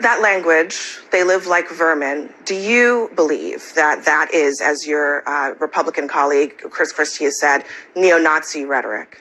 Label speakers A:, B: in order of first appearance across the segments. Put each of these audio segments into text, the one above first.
A: That language, they live like vermin. Do you believe that that is, as your Republican colleague Chris Christie has said, neo-Nazi rhetoric?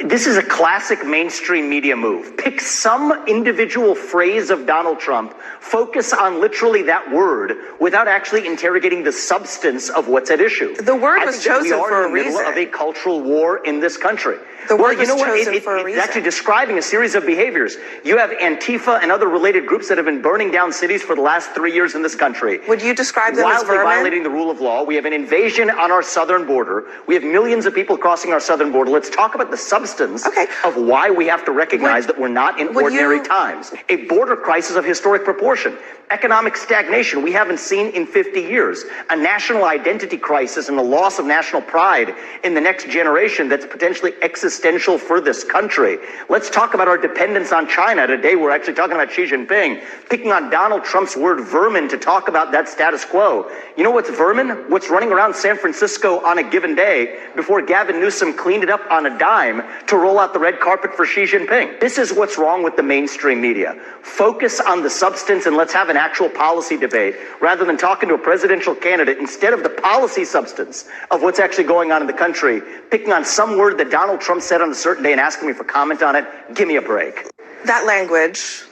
B: This is a classic mainstream media move. Pick some individual phrase of Donald Trump, focus on literally that word without actually interrogating the substance of what's at issue.
A: The word was chosen for a reason.
B: We are in the middle of a cultural war in this country.
A: The word was chosen for a reason.
B: It's actually describing a series of behaviors. You have Antifa and other related groups that have been burning down cities for the last 3 years in this country.
A: Would you describe them as vermin?
B: Wildly violating the rule of law. We have an invasion on our southern border. We have millions of people crossing our southern border. Let's talk about the substance of why we have to recognize that we're not in ordinary times. A border crisis of historic proportion. Economic stagnation we haven't seen in 50 years. A national identity crisis and a loss of national pride in the next generation that's potentially existential for this country. Let's talk about our dependence on China. Today we're actually talking about Xi Jinping, picking on Donald Trump's word vermin to talk about that status quo. You know what's vermin? What's running around San Francisco on a given day before Gavin Newsom cleaned it up on a dime to roll out the red carpet for Xi Jinping. This is what's wrong with the mainstream media. Focus on the substance and let's have an actual policy debate rather than talking to a presidential candidate instead of the policy substance of what's actually going on in the country, picking on some word that Donald Trump said on a certain day and asking me for comment on it. Give me a break.
A: That language.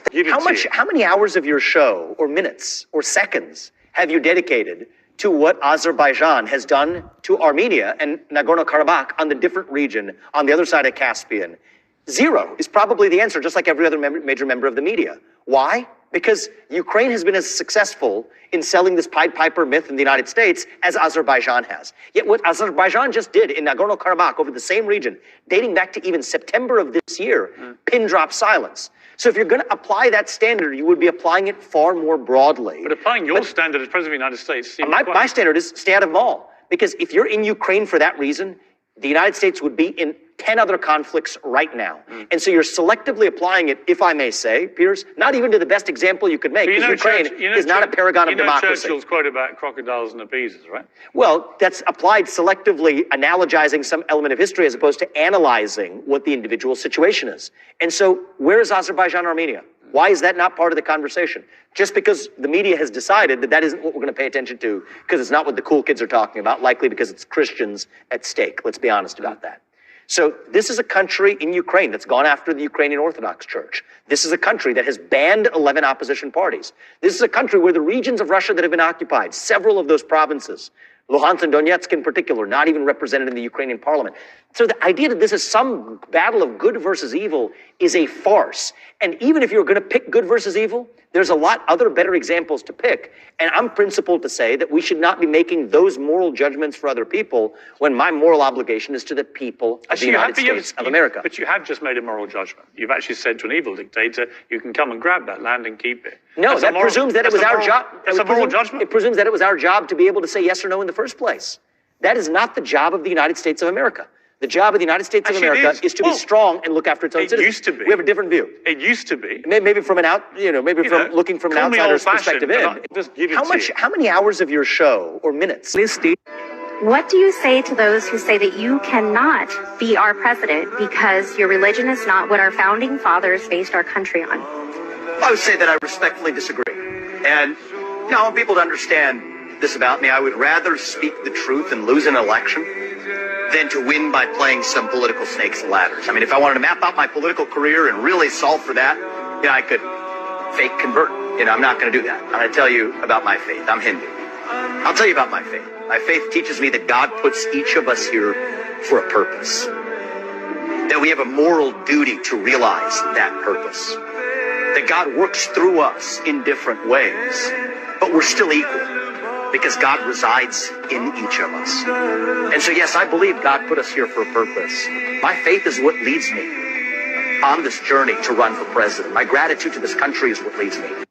B: How many hours of your show or minutes or seconds have you dedicated to what Azerbaijan has done to Armenia and Nagorno-Karabakh on the different region on the other side of Caspian? Zero is probably the answer, just like every other major member of the media. Why? Because Ukraine has been as successful in selling this Pied Piper myth in the United States as Azerbaijan has. Yet what Azerbaijan just did in Nagorno-Karabakh over the same region, dating back to even September of this year, pin drop silence. So if you're going to apply that standard, you would be applying it far more broadly.
C: But applying your standard as President of the United States...
B: My standard is stay out of them all. Because if you're in Ukraine for that reason, the United States would be in 10 other conflicts right now. And so you're selectively applying it, if I may say, Piers, not even to the best example you could make, because Ukraine is not a paragon of democracy.
C: Churchill's quote about crocodiles and appeasers, right?
B: Well, that's applied selectively, analogizing some element of history as opposed to analyzing what the individual situation is. And so where is Azerbaijan-Armenia? Why is that not part of the conversation? Just because the media has decided that that isn't what we're going to pay attention to, because it's not what the cool kids are talking about, likely because it's Christians at stake. Let's be honest about that. So this is a country in Ukraine that's gone after the Ukrainian Orthodox Church. This is a country that has banned 11 opposition parties. This is a country where the regions of Russia that have been occupied, several of those provinces, Luhansk and Donetsk in particular, not even represented in the Ukrainian parliament. So the idea that this is some battle of good versus evil is a farce. And even if you're going to pick good versus evil, there's a lot other better examples to pick. And I'm principled to say that we should not be making those moral judgments for other people when my moral obligation is to the people of the United States of America.
C: But you have just made a moral judgment. You've actually said to an evil dictator, you can come and grab that land and keep it.
B: No, that presumes that it was our job.
C: That's a moral judgment.
B: It presumes that it was our job to be able to say yes or no in the first place. That is not the job of the United States of America. The job of the United States of America is to be strong and look after its own citizens.
C: It used to be.
B: We have a different view.
C: It used to be.
B: Maybe from looking from an outsider's perspective in. How many hours of your show or minutes?
D: What do you say to those who say that you cannot be our president because your religion is not what our founding fathers based our country on?
B: I would say that I respectfully disagree. And, I want people to understand this about me. I would rather speak the truth and lose an election than to win by playing some political snakes and ladders. I mean, if I wanted to map out my political career and really solve for that, I could fake convert. I'm not going to do that. I'm going to tell you about my faith. I'm Hindu. I'll tell you about my faith. My faith teaches me that God puts each of us here for a purpose. That we have a moral duty to realize that purpose. That God works through us in different ways, but we're still equal because God resides in each of us. And so, yes, I believe God put us here for a purpose. My faith is what leads me on this journey to run for president. My gratitude to this country is what leads me.